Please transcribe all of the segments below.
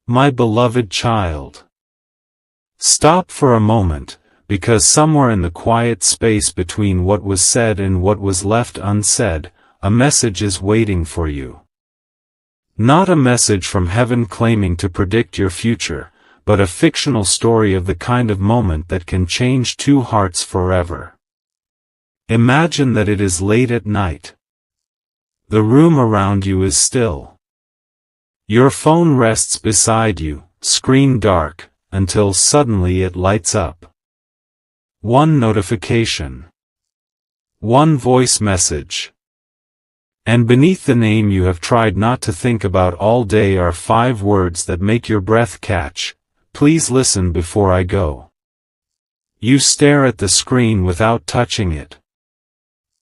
My beloved child. Stop for a moment, because somewhere in the quiet space between what was said and what was left unsaid, a message is waiting for you. Not a message from heaven claiming to predict your future, but a fictional story of the kind of moment that can change two hearts forever. Imagine that it is late at night. The room around you is still. Your phone rests beside you, screen dark, until suddenly it lights up. One notification. One voice message. And beneath the name you have tried not to think about all day are 5 words that make your breath catch. Please listen before I go. You stare at the screen without touching it.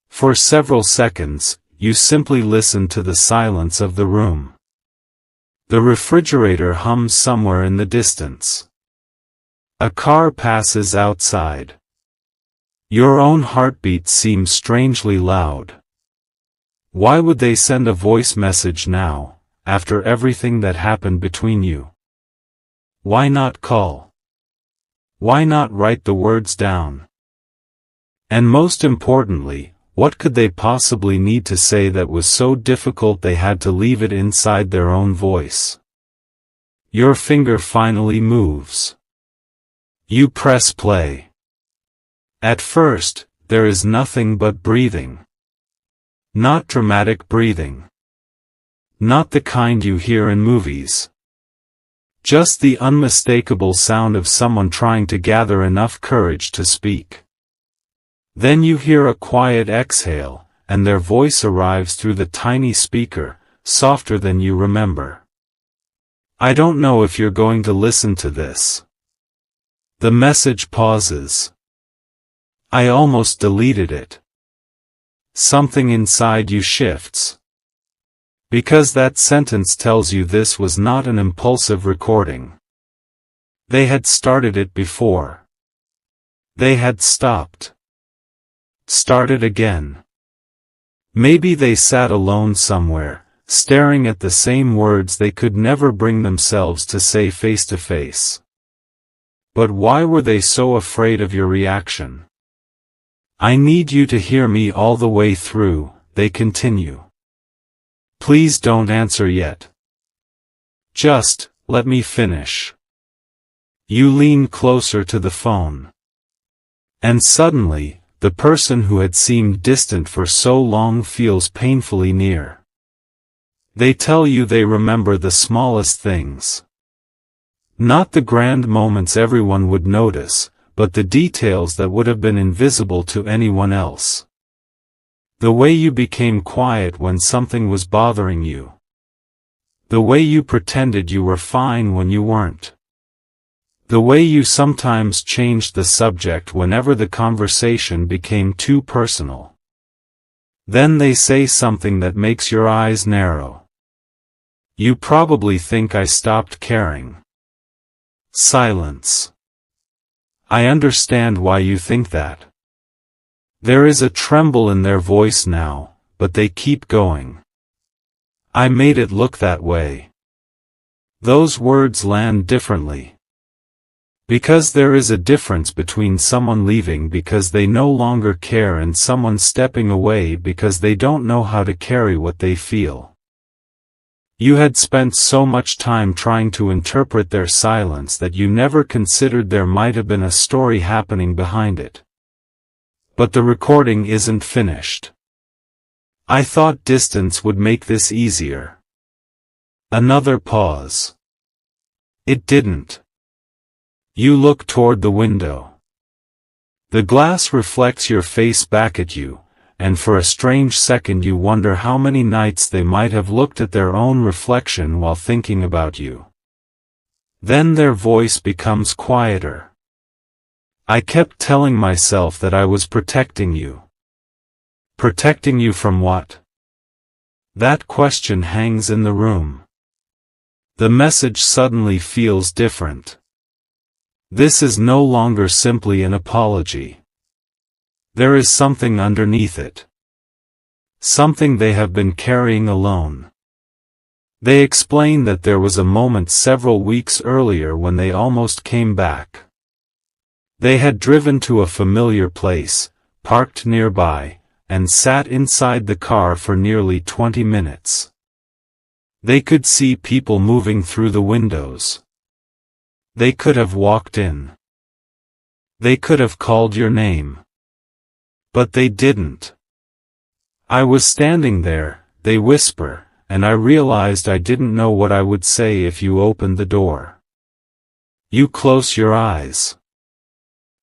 For several seconds, you simply listen to the silence of the room. The refrigerator hums somewhere in the distance. A car passes outside. Your own heartbeat seems strangely loud. Why would they send a voice message now, after everything that happened between you? Why not call? Why not write the words down? And most importantly, what could they possibly need to say that was so difficult they had to leave it inside their own voice? Your finger finally moves. You press play. At first, there is nothing but breathing. Not dramatic breathing. Not the kind you hear in movies. Just the unmistakable sound of someone trying to gather enough courage to speak. Then you hear a quiet exhale, and their voice arrives through the tiny speaker, softer than you remember. I don't know if you're going to listen to this. The message pauses. I almost deleted it. Something inside you shifts. Because that sentence tells you this was not an impulsive recording. They had started it before. They had stopped. Started again. Maybe they sat alone somewhere, staring at the same words they could never bring themselves to say face to face. But why were they so afraid of your reaction? I need you to hear me all the way through, they continue. Please don't answer yet. Just, let me finish. You lean closer to the phone. And suddenly, the person who had seemed distant for so long feels painfully near. They tell you they remember the smallest things. Not the grand moments everyone would notice, but the details that would have been invisible to anyone else. The way you became quiet when something was bothering you. The way you pretended you were fine when you weren't. The way you sometimes changed the subject whenever the conversation became too personal. Then they say something that makes your eyes narrow. You probably think I stopped caring. Silence. I understand why you think that. There is a tremble in their voice now, but they keep going. I made it look that way. Those words land differently. Because there is a difference between someone leaving because they no longer care and someone stepping away because they don't know how to carry what they feel. You had spent so much time trying to interpret their silence that you never considered there might have been a story happening behind it. But the recording isn't finished. I thought distance would make this easier. Another pause. It didn't. You look toward the window. The glass reflects your face back at you, and for a strange second you wonder how many nights they might have looked at their own reflection while thinking about you. Then their voice becomes quieter. I kept telling myself that I was protecting you. Protecting you from what? That question hangs in the room. The message suddenly feels different. This is no longer simply an apology. There is something underneath it. Something they have been carrying alone. They explain that there was a moment several weeks earlier when they almost came back. They had driven to a familiar place, parked nearby, and sat inside the car for nearly 20 minutes. They could see people moving through the windows. They could have walked in. They could have called your name. But they didn't. I was standing there, they whisper, and I realized I didn't know what I would say if you opened the door. You close your eyes.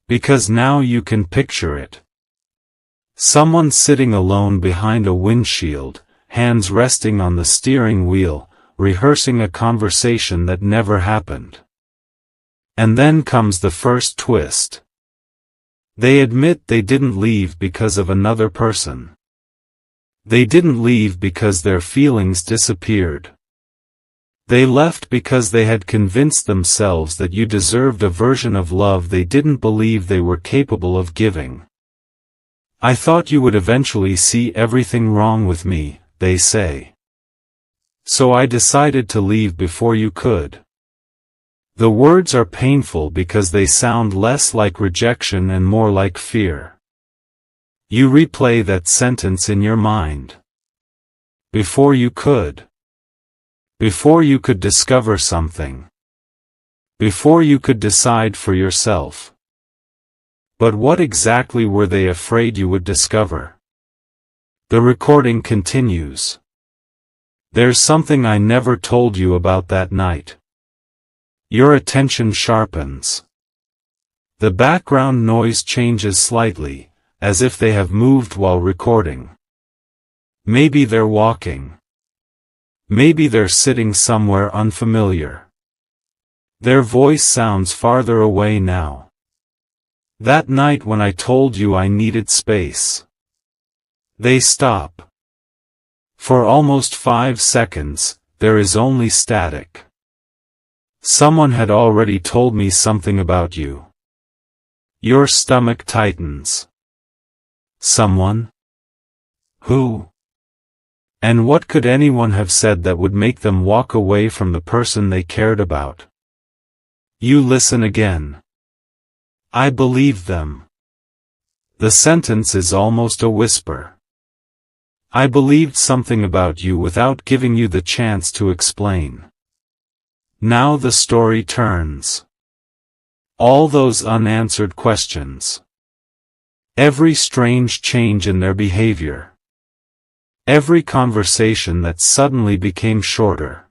Because now you can picture it. Someone sitting alone behind a windshield, hands resting on the steering wheel, rehearsing a conversation that never happened. And then comes the first twist. They admit they didn't leave because of another person. They didn't leave because their feelings disappeared. They left because they had convinced themselves that you deserved a version of love they didn't believe they were capable of giving. I thought you would eventually see everything wrong with me, they say. So I decided to leave before you could. The words are painful because they sound less like rejection and more like fear. You replay that sentence in your mind. Before you could. Before you could discover something. Before you could decide for yourself. But what exactly were they afraid you would discover? The recording continues. There's something I never told you about that night. Your attention sharpens. The background noise changes slightly, as if they have moved while recording. Maybe they're walking. Maybe they're sitting somewhere unfamiliar. Their voice sounds farther away now. That night when I told you I needed space. They stop. For almost 5 seconds, there is only static. Someone had already told me something about you. Your stomach tightens. Someone? Who? And what could anyone have said that would make them walk away from the person they cared about? You listen again. I believed them. The sentence is almost a whisper. I believed something about you without giving you the chance to explain. Now the story turns. All those unanswered questions. Every strange change in their behavior. Every conversation that suddenly became shorter.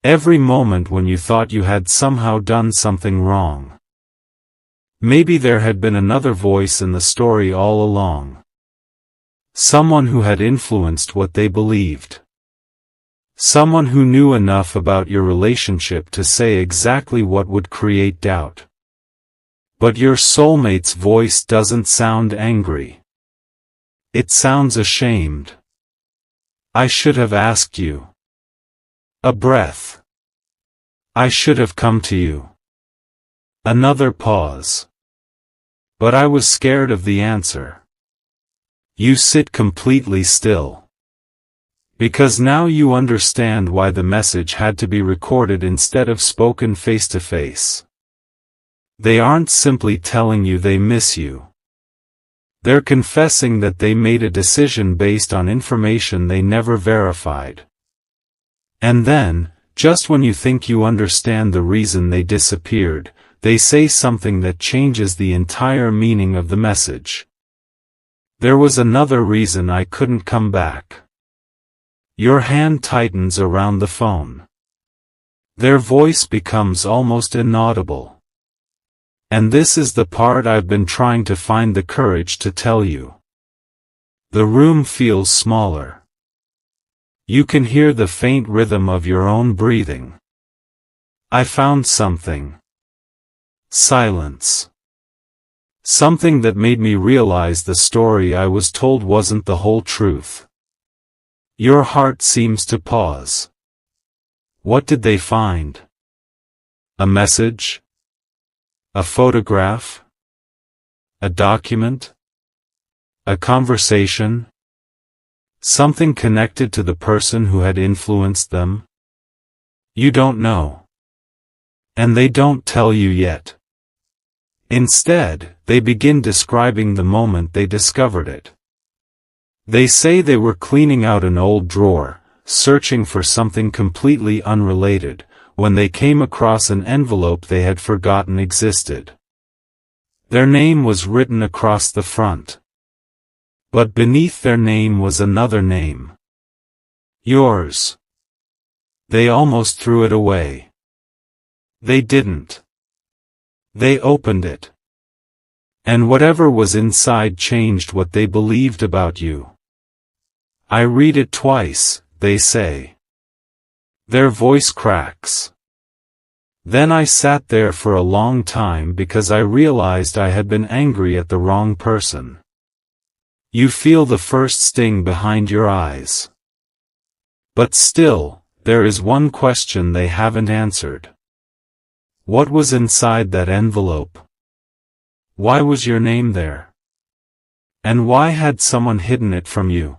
Every moment when you thought you had somehow done something wrong. Maybe there had been another voice in the story all along. Someone who had influenced what they believed. Someone who knew enough about your relationship to say exactly what would create doubt. But your soulmate's voice doesn't sound angry. It sounds ashamed. I should have asked you. A breath. I should have come to you. Another pause. But I was scared of the answer. You sit completely still. Because now you understand why the message had to be recorded instead of spoken face to face. They aren't simply telling you they miss you. They're confessing that they made a decision based on information they never verified. And then, just when you think you understand the reason they disappeared, they say something that changes the entire meaning of the message. There was another reason I couldn't come back. Your hand tightens around the phone. Their voice becomes almost inaudible. And this is the part I've been trying to find the courage to tell you. The room feels smaller. You can hear the faint rhythm of your own breathing. I found something. Silence. Something that made me realize the story I was told wasn't the whole truth. Your heart seems to pause. What did they find? A message? A photograph? A document? A conversation? Something connected to the person who had influenced them? You don't know. And they don't tell you yet. Instead, they begin describing the moment they discovered it. They say they were cleaning out an old drawer, searching for something completely unrelated, when they came across an envelope they had forgotten existed. Their name was written across the front. But beneath their name was another name. Yours. They almost threw it away. They didn't. They opened it. And whatever was inside changed what they believed about you. I read it twice, they say. Their voice cracks. Then I sat there for a long time because I realized I had been angry at the wrong person. You feel the first sting behind your eyes. But still, there is one question they haven't answered. What was inside that envelope? Why was your name there? And why had someone hidden it from you?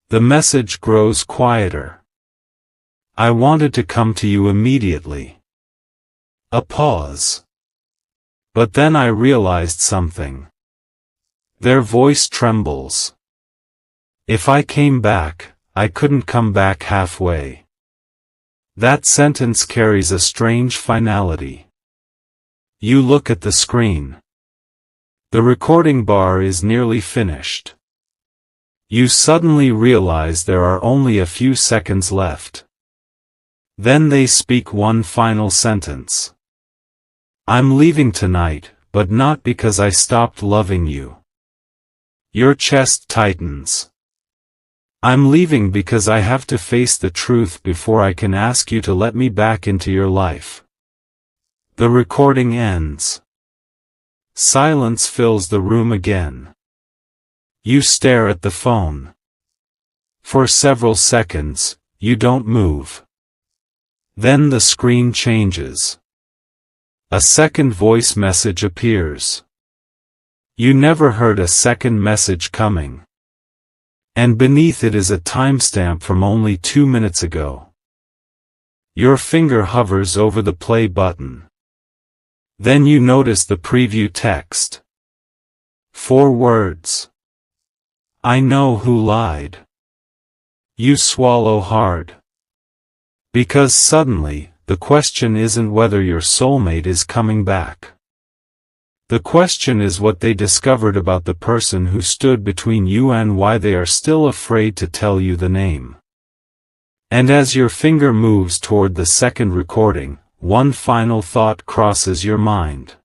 The message grows quieter. I wanted to come to you immediately. A pause. But then I realized something. Their voice trembles. If I came back, I couldn't come back halfway. That sentence carries a strange finality. You look at the screen. The recording bar is nearly finished. You suddenly realize there are only a few seconds left. Then they speak one final sentence. I'm leaving tonight, but not because I stopped loving you. Your chest tightens. I'm leaving because I have to face the truth before I can ask you to let me back into your life. The recording ends. Silence fills the room again. You stare at the phone. For several seconds, you don't move. Then the screen changes. A second voice message appears. You never heard a second message coming. And beneath it is a timestamp from only 2 minutes ago. Your finger hovers over the play button. Then you notice the preview text. 4 words. I know who lied. You swallow hard. Because suddenly, the question isn't whether your soulmate is coming back. The question is what they discovered about the person who stood between you and why they are still afraid to tell you the name. And as your finger moves toward the second recording, one final thought crosses your mind.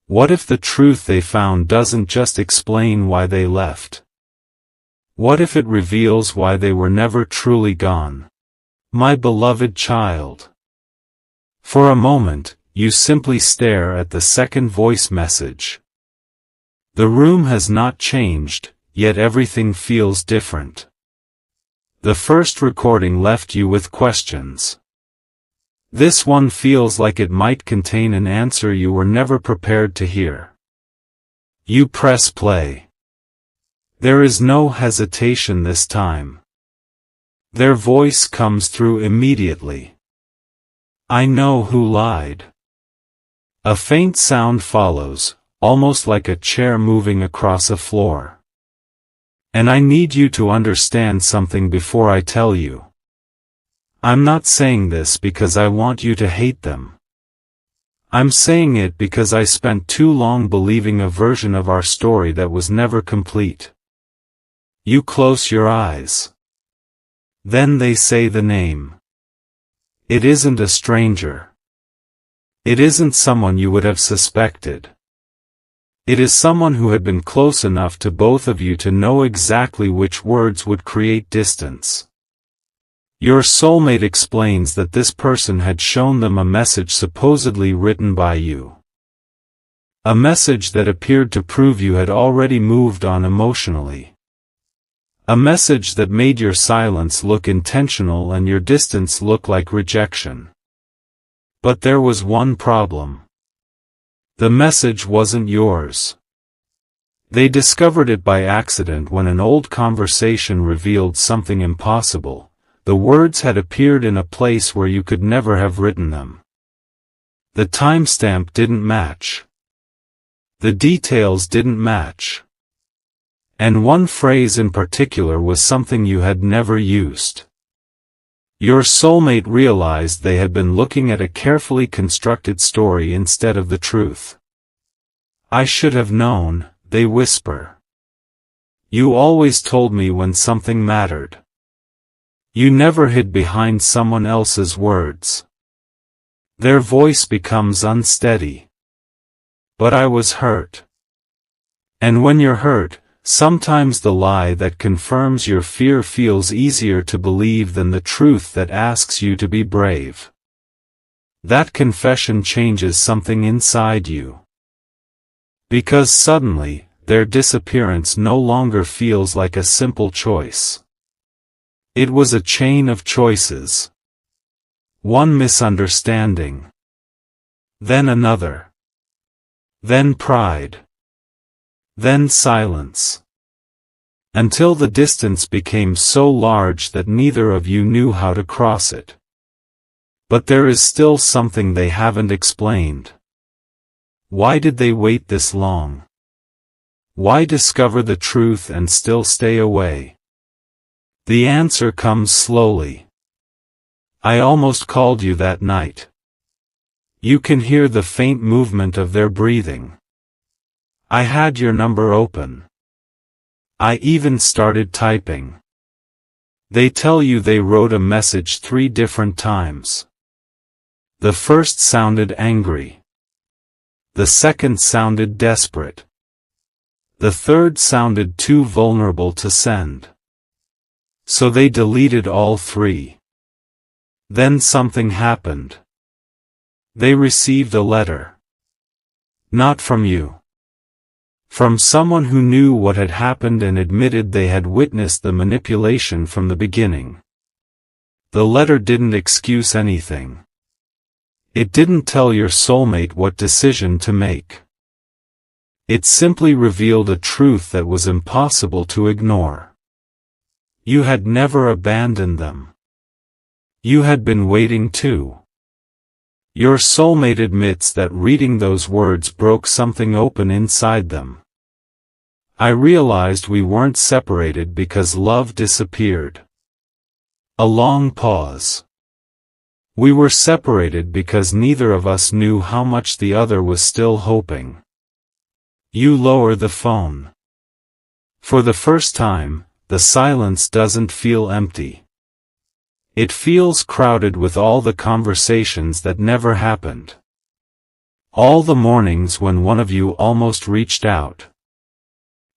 What if the truth they found doesn't just explain why they left? What if it reveals why they were never truly gone? My beloved child. For a moment, you simply stare at the second voice message. The room has not changed, yet everything feels different. The first recording left you with questions. This one feels like it might contain an answer you were never prepared to hear. You press play. There is no hesitation this time. Their voice comes through immediately. I know who lied. A faint sound follows, almost like a chair moving across a floor. And I need you to understand something before I tell you. I'm not saying this because I want you to hate them. I'm saying it because I spent too long believing a version of our story that was never complete. You close your eyes. Then they say the name. It isn't a stranger. It isn't someone you would have suspected. It is someone who had been close enough to both of you to know exactly which words would create distance. Your soulmate explains that this person had shown them a message supposedly written by you. A message that appeared to prove you had already moved on emotionally. A message that made your silence look intentional and your distance look like rejection. But there was one problem. The message wasn't yours. They discovered it by accident when an old conversation revealed something impossible. The words had appeared in a place where you could never have written them. The timestamp didn't match. The details didn't match. And one phrase in particular was something you had never used. Your soulmate realized they had been looking at a carefully constructed story instead of the truth. "I should have known," they whisper. "You always told me when something mattered. You never hid behind someone else's words." Their voice becomes unsteady. "But I was hurt." And when you're hurt, sometimes the lie that confirms your fear feels easier to believe than the truth that asks you to be brave. That confession changes something inside you. Because suddenly, their disappearance no longer feels like a simple choice. It was a chain of choices. One misunderstanding. Then another. Then pride. Then silence. Until the distance became so large that neither of you knew how to cross it. But there is still something they haven't explained. Why did they wait this long? Why discover the truth and still stay away? The answer comes slowly. I almost called you that night. You can hear the faint movement of their breathing. I had your number open. I even started typing. They tell you they wrote a message 3 different times. The first sounded angry. The second sounded desperate. The third sounded too vulnerable to send. So they deleted all 3. Then something happened. They received a letter. Not from you. From someone who knew what had happened and admitted they had witnessed the manipulation from the beginning. The letter didn't excuse anything. It didn't tell your soulmate what decision to make. It simply revealed a truth that was impossible to ignore. You had never abandoned them. You had been waiting too. Your soulmate admits that reading those words broke something open inside them. I realized we weren't separated because love disappeared. A long pause. We were separated because neither of us knew how much the other was still hoping. You lower the phone. For the first time, the silence doesn't feel empty. It feels crowded with all the conversations that never happened. All the mornings when one of you almost reached out.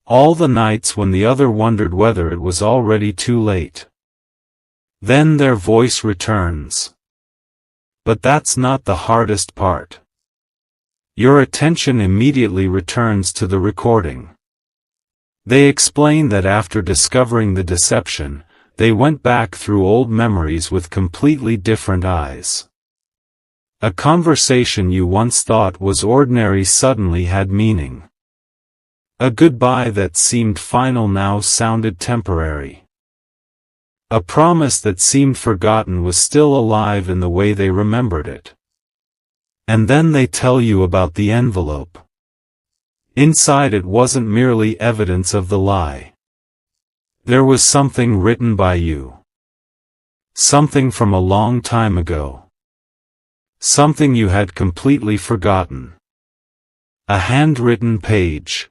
All the nights when the other wondered whether it was already too late. Then their voice returns. But that's not the hardest part. Your attention immediately returns to the recording. They explain that after discovering the deception, they went back through old memories with completely different eyes. A conversation you once thought was ordinary suddenly had meaning. A goodbye that seemed final now sounded temporary. A promise that seemed forgotten was still alive in the way they remembered it. And then they tell you about the envelope. Inside it wasn't merely evidence of the lie. There was something written by you. Something from a long time ago. Something you had completely forgotten. A handwritten page.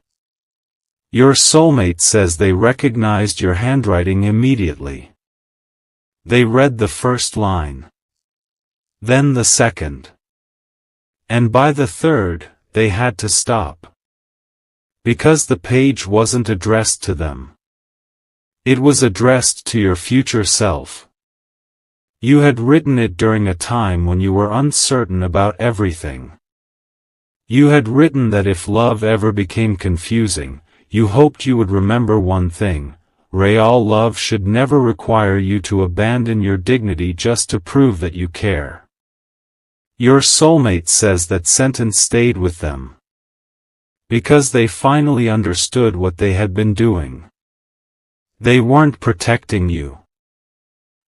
Your soulmate says they recognized your handwriting immediately. They read the first line. Then the second. And by the third, they had to stop. Because the page wasn't addressed to them. It was addressed to your future self. You had written it during a time when you were uncertain about everything. You had written that if love ever became confusing, you hoped you would remember one thing: real love should never require you to abandon your dignity just to prove that you care. Your soulmate says that sentence stayed with them. Because they finally understood what they had been doing. They weren't protecting you.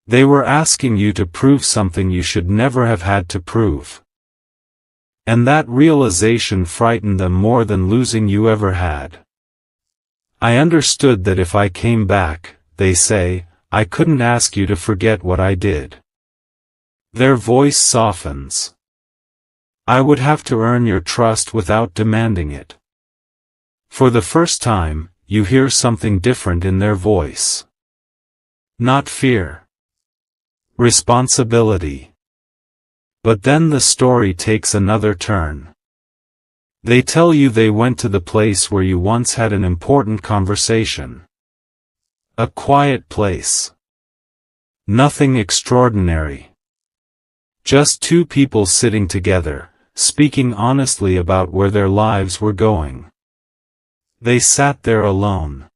They were asking you to prove something you should never have had to prove. And that realization frightened them more than losing you ever had. I understood that if I came back, they say, I couldn't ask you to forget what I did. Their voice softens. I would have to earn your trust without demanding it. For the first time, you hear something different in their voice. Not fear. Responsibility. But then the story takes another turn. They tell you they went to the place where you once had an important conversation. A quiet place. Nothing extraordinary. Just two people sitting together, speaking honestly about where their lives were going. They sat there alone.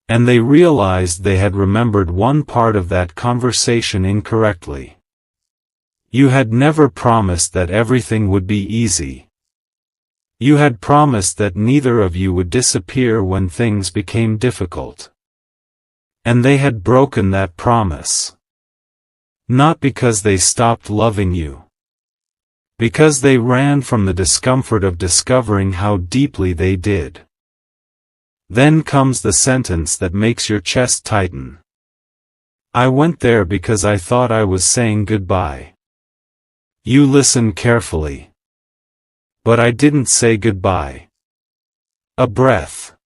And they realized they had remembered one part of that conversation incorrectly. You had never promised that everything would be easy. You had promised that neither of you would disappear when things became difficult. And they had broken that promise. Not because they stopped loving you. Because they ran from the discomfort of discovering how deeply they did. Then comes the sentence that makes your chest tighten. I went there because I thought I was saying goodbye. You listen carefully. But I didn't say goodbye. A breath.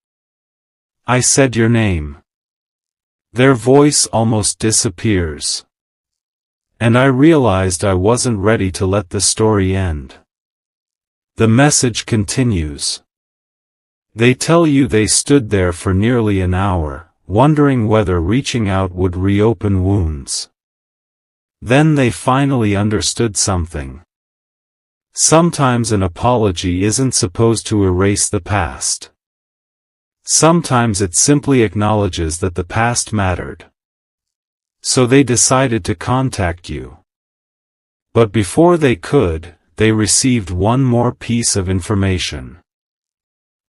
I said your name. Their voice almost disappears. And I realized I wasn't ready to let the story end. The message continues. They tell you they stood there for nearly an hour, wondering whether reaching out would reopen wounds. Then they finally understood something. Sometimes an apology isn't supposed to erase the past. Sometimes it simply acknowledges that the past mattered. So they decided to contact you. But before they could, they received one more piece of information.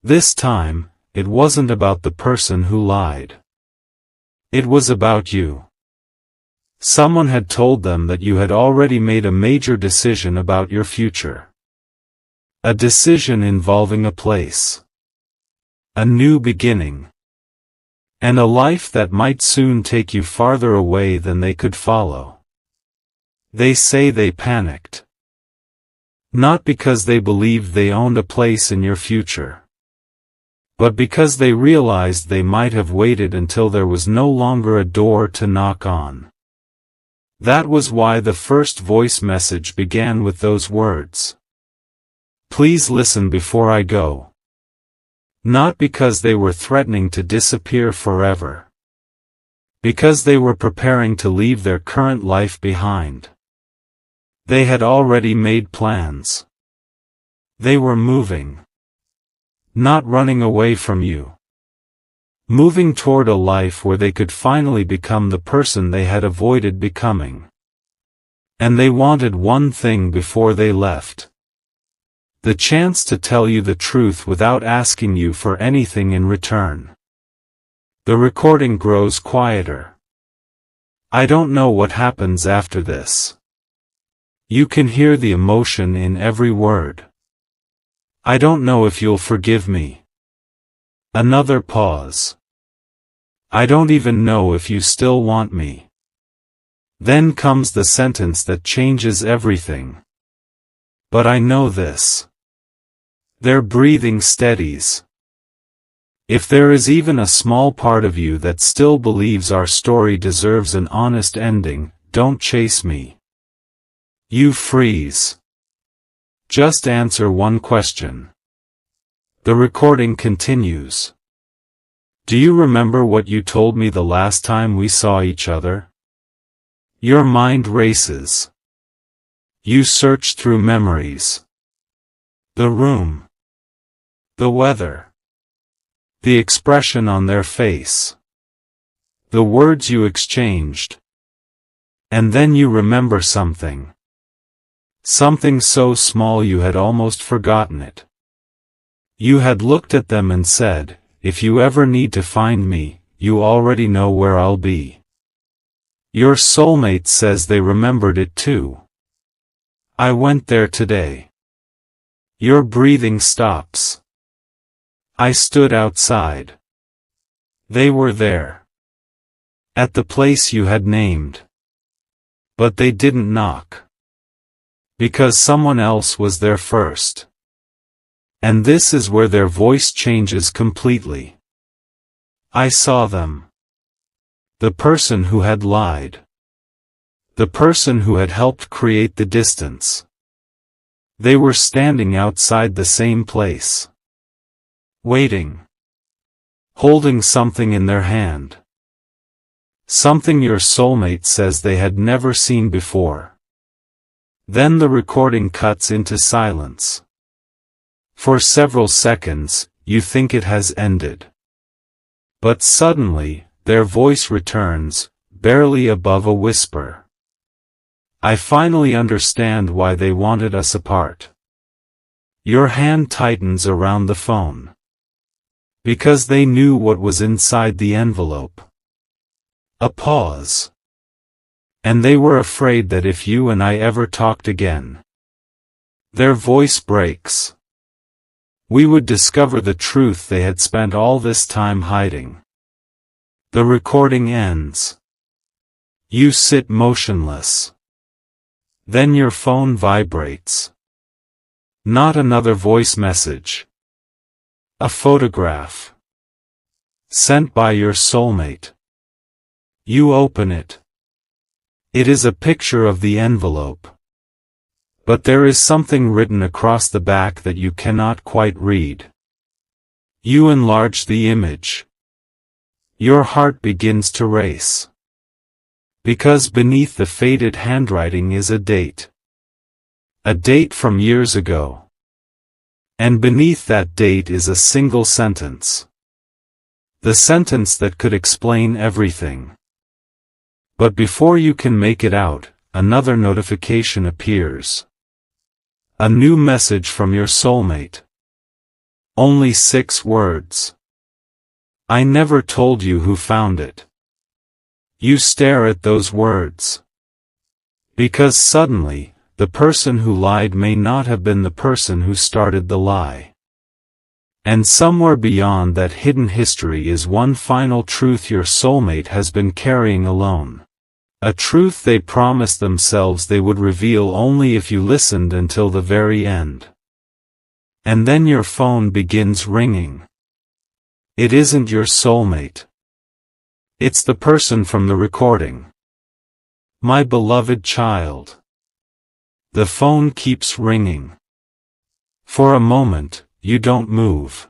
This time, it wasn't about the person who lied. It was about you. Someone had told them that you had already made a major decision about your future. A decision involving a place. A new beginning. And a life that might soon take you farther away than they could follow. They say they panicked. Not because they believed they owned a place in your future. But because they realized they might have waited until there was no longer a door to knock on. That was why the first voice message began with those words. Please listen before I go. Not because they were threatening to disappear forever. Because they were preparing to leave their current life behind. They had already made plans. They were moving. Not running away from you. Moving toward a life where they could finally become the person they had avoided becoming. And they wanted one thing before they left. The chance to tell you the truth without asking you for anything in return. The recording grows quieter. I don't know what happens after this. You can hear the emotion in every word. I don't know if you'll forgive me. Another pause. I don't even know if you still want me. Then comes the sentence that changes everything. But I know this. Their breathing steadies. If there is even a small part of you that still believes our story deserves an honest ending, don't chase me. You freeze. Just answer one question. The recording continues. Do you remember what you told me the last time we saw each other? Your mind races. You search through memories. The room. The weather. The expression on their face. The words you exchanged. And then you remember something. Something so small you had almost forgotten it. You had looked at them and said, if you ever need to find me, you already know where I'll be. Your soulmate says they remembered it too. I went there today. Your breathing stops. I stood outside. They were there. At the place you had named. But they didn't knock. Because someone else was there first. And this is where their voice changes completely. I saw them. The person who had lied. The person who had helped create the distance. They were standing outside the same place. Waiting. Holding something in their hand. Something your soulmate says they had never seen before. Then the recording cuts into silence. For several seconds, you think it has ended. But suddenly, their voice returns, barely above a whisper. I finally understand why they wanted us apart. Your hand tightens around the phone. Because they knew what was inside the envelope. A pause. And they were afraid that if you and I ever talked again, their voice breaks. We would discover the truth they had spent all this time hiding. The recording ends. You sit motionless. Then your phone vibrates. Not another voice message. A photograph. Sent by your soulmate. You open it. It is a picture of the envelope. But there is something written across the back that you cannot quite read. You enlarge the image. Your heart begins to race. Because beneath the faded handwriting is a date. A date from years ago. And beneath that date is a single sentence. The sentence that could explain everything. But before you can make it out, another notification appears. A new message from your soulmate. Only 6 words. I never told you who found it. You stare at those words. Because suddenly, the person who lied may not have been the person who started the lie. And somewhere beyond that hidden history is one final truth your soulmate has been carrying alone. A truth they promised themselves they would reveal only if you listened until the very end. And then your phone begins ringing. It isn't your soulmate. It's the person from the recording. My beloved child. The phone keeps ringing. For a moment, you don't move.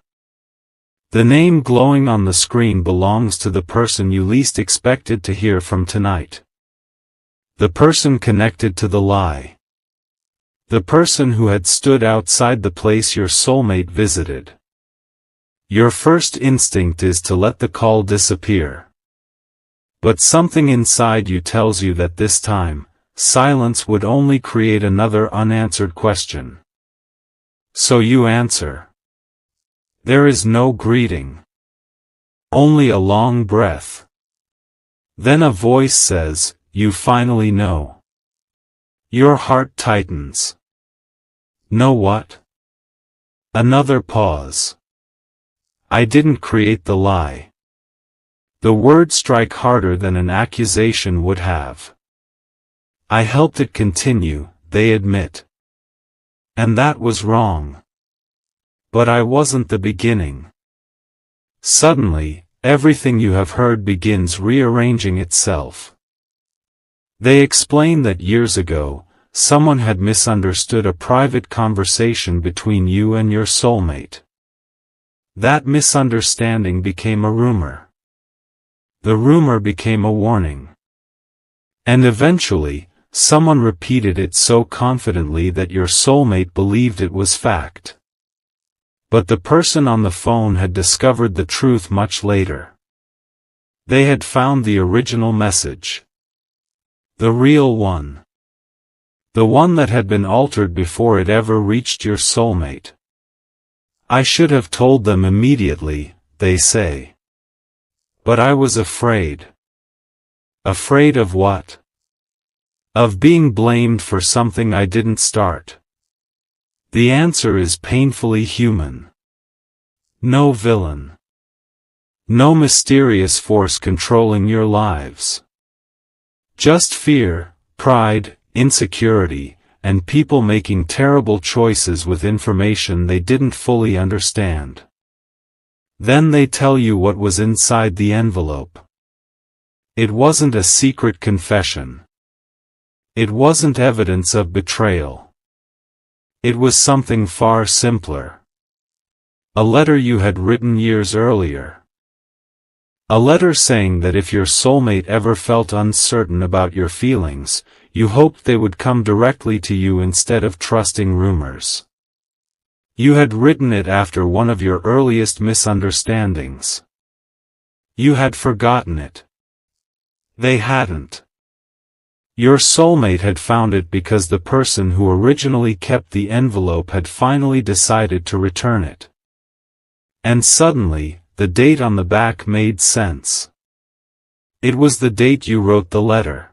The name glowing on the screen belongs to the person you least expected to hear from tonight. The person connected to the lie. The person who had stood outside the place your soulmate visited. Your first instinct is to let the call disappear. But something inside you tells you that this time, silence would only create another unanswered question. So you answer. There is no greeting. Only a long breath. Then a voice says, you finally know. Your heart tightens. Know what? Another pause. I didn't create the lie. The words strike harder than an accusation would have. I helped it continue, they admit. And that was wrong. But I wasn't the beginning. Suddenly, everything you have heard begins rearranging itself. They explain that years ago, someone had misunderstood a private conversation between you and your soulmate. That misunderstanding became a rumor. The rumor became a warning. And eventually, someone repeated it so confidently that your soulmate believed it was fact. But the person on the phone had discovered the truth much later. They had found the original message. The real one. The one that had been altered before it ever reached your soulmate. I should have told them immediately, they say. But I was afraid. Afraid of what? Of being blamed for something I didn't start. The answer is painfully human. No villain. No mysterious force controlling your lives. Just fear, pride, insecurity, and people making terrible choices with information they didn't fully understand. Then they tell you what was inside the envelope. It wasn't a secret confession. It wasn't evidence of betrayal. It was something far simpler. A letter you had written years earlier. A letter saying that if your soulmate ever felt uncertain about your feelings, you hoped they would come directly to you instead of trusting rumors. You had written it after one of your earliest misunderstandings. You had forgotten it. They hadn't. Your soulmate had found it because the person who originally kept the envelope had finally decided to return it. And suddenly, the date on the back made sense. It was the date you wrote the letter.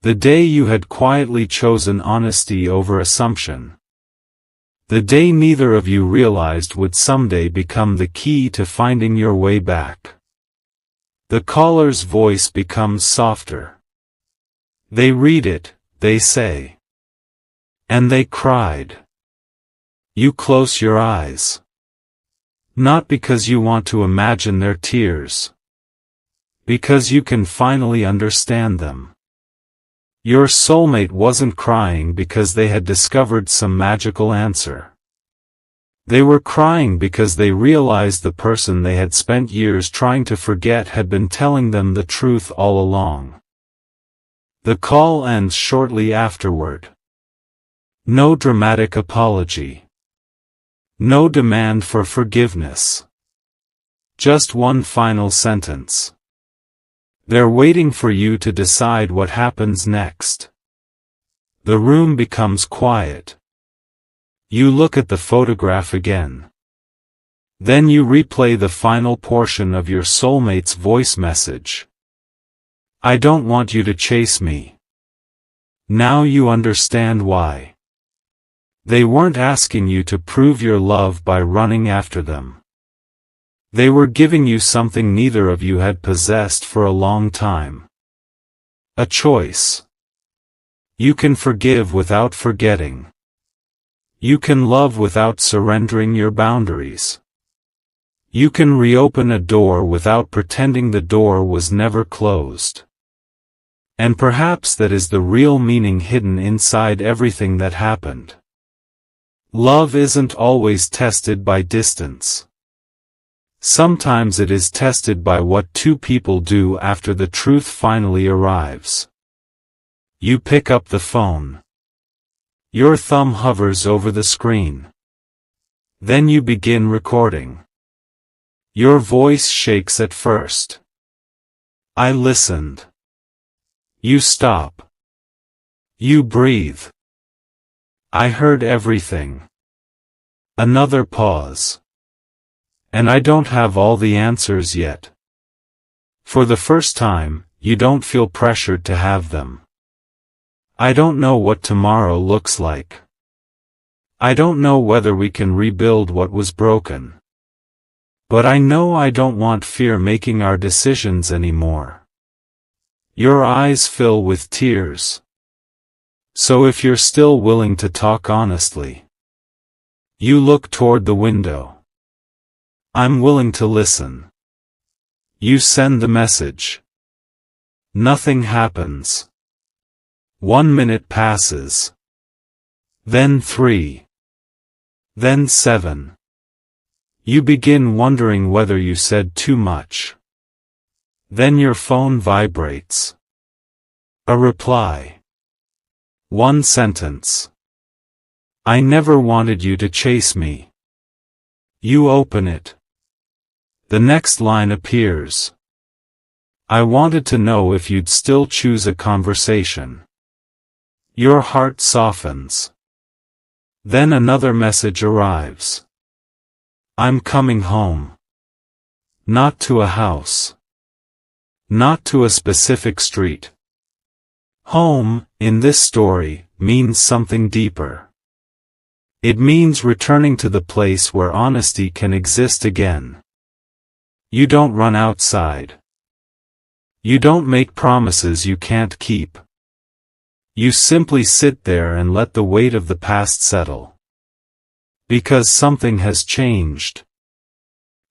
The day you had quietly chosen honesty over assumption. The day neither of you realized would someday become the key to finding your way back. The caller's voice becomes softer. They read it, they say. And they cried. You close your eyes. Not because you want to imagine their tears. Because you can finally understand them. Your soulmate wasn't crying because they had discovered some magical answer. They were crying because they realized the person they had spent years trying to forget had been telling them the truth all along. The call ends shortly afterward. No dramatic apology. No demand for forgiveness. Just one final sentence. They're waiting for you to decide what happens next. The room becomes quiet. You look at the photograph again. Then you replay the final portion of your soulmate's voice message. I don't want you to chase me. Now you understand why. They weren't asking you to prove your love by running after them. They were giving you something neither of you had possessed for a long time. A choice. You can forgive without forgetting. You can love without surrendering your boundaries. You can reopen a door without pretending the door was never closed. And perhaps that is the real meaning hidden inside everything that happened. Love isn't always tested by distance. Sometimes it is tested by what two people do after the truth finally arrives. You pick up the phone. Your thumb hovers over the screen. Then you begin recording. Your voice shakes at first. I listened. You stop. You breathe. I heard everything. Another pause. And I don't have all the answers yet. For the first time, you don't feel pressured to have them. I don't know what tomorrow looks like. I don't know whether we can rebuild what was broken. But I know I don't want fear making our decisions anymore. Your eyes fill with tears. So if you're still willing to talk honestly, you look toward the window. I'm willing to listen. You send the message. Nothing happens. 1 minute passes. Then 3. Then 7. You begin wondering whether you said too much. Then your phone vibrates. A reply. One sentence. I never wanted you to chase me. You open it. The next line appears. I wanted to know if you'd still choose a conversation. Your heart softens. Then another message arrives. I'm coming home. Not to a house. Not to a specific street. Home, in this story, means something deeper. It means returning to the place where honesty can exist again. You don't run outside. You don't make promises you can't keep. You simply sit there and let the weight of the past settle. Because something has changed.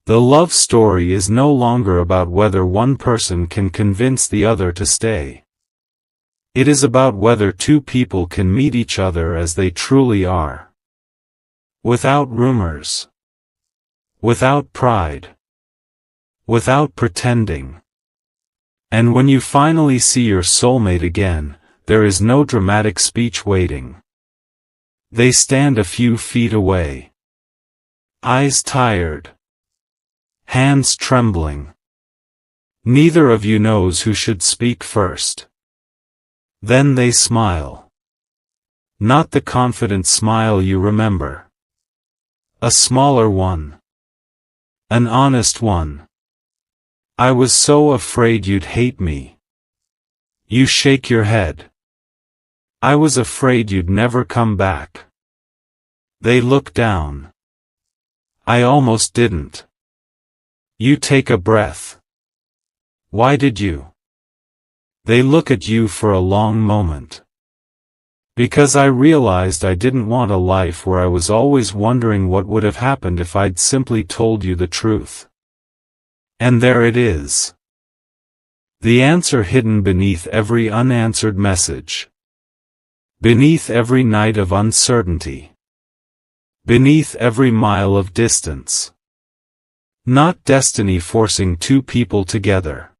The love story is no longer about whether one person can convince the other to stay. It is about whether two people can meet each other as they truly are. Without rumors. Without pride. Without pretending. And when you finally see your soulmate again, there is no dramatic speech waiting. They stand a few feet away. Eyes tired. Hands trembling. Neither of you knows who should speak first. Then they smile. Not the confident smile you remember. A smaller one. An honest one. I was so afraid you'd hate me. You shake your head. I was afraid you'd never come back. They look down. I almost didn't. You take a breath. Why did you? They look at you for a long moment. Because I realized I didn't want a life where I was always wondering what would have happened if I'd simply told you the truth. And there it is. The answer hidden beneath every unanswered message. Beneath every night of uncertainty. Beneath every mile of distance. Not destiny forcing two people together.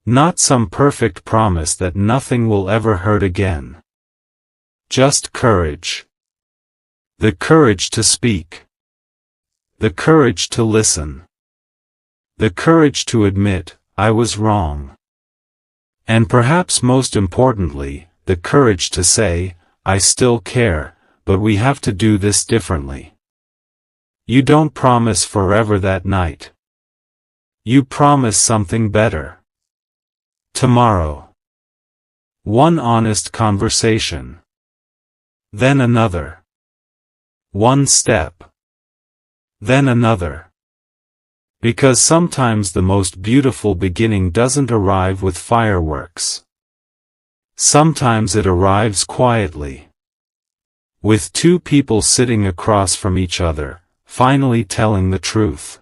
Not some perfect promise that nothing will ever hurt again. Just courage. The courage to speak. The courage to listen. The courage to admit, I was wrong. And perhaps most importantly, the courage to say, I still care, but we have to do this differently. You don't promise forever that night. You promise something better. Tomorrow. One honest conversation. Then another. One step. Then another. Because sometimes the most beautiful beginning doesn't arrive with fireworks. Sometimes it arrives quietly. With two people sitting across from each other, finally telling the truth.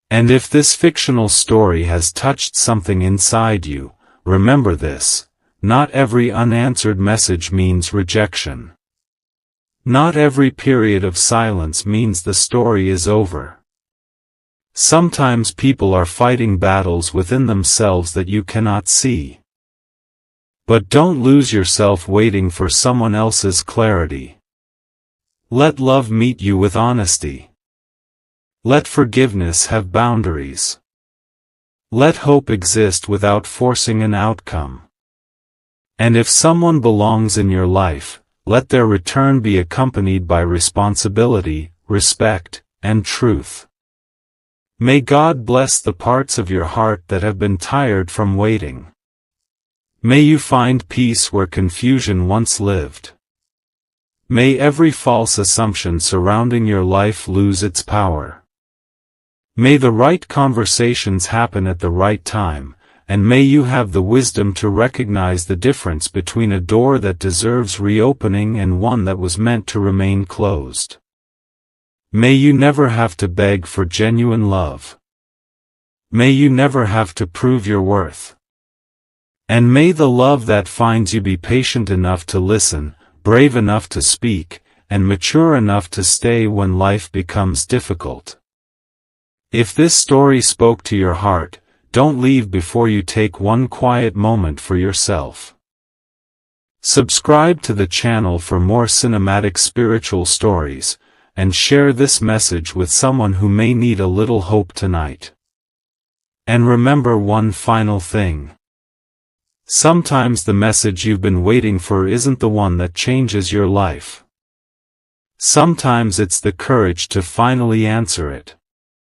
And if this fictional story has touched something inside you, remember this: not every unanswered message means rejection. Not every period of silence means the story is over. Sometimes people are fighting battles within themselves that you cannot see. But don't lose yourself waiting for someone else's clarity. Let love meet you with honesty. Let forgiveness have boundaries. Let hope exist without forcing an outcome. And if someone belongs in your life, let their return be accompanied by responsibility, respect, and truth. May God bless the parts of your heart that have been tired from waiting. May you find peace where confusion once lived. May every false assumption surrounding your life lose its power. May the right conversations happen at the right time, and may you have the wisdom to recognize the difference between a door that deserves reopening and one that was meant to remain closed. May you never have to beg for genuine love. May you never have to prove your worth. And may the love that finds you be patient enough to listen, brave enough to speak, and mature enough to stay when life becomes difficult. If this story spoke to your heart, don't leave before you take one quiet moment for yourself. Subscribe to the channel for more cinematic spiritual stories, and share this message with someone who may need a little hope tonight. And remember one final thing. Sometimes the message you've been waiting for isn't the one that changes your life. Sometimes it's the courage to finally answer it.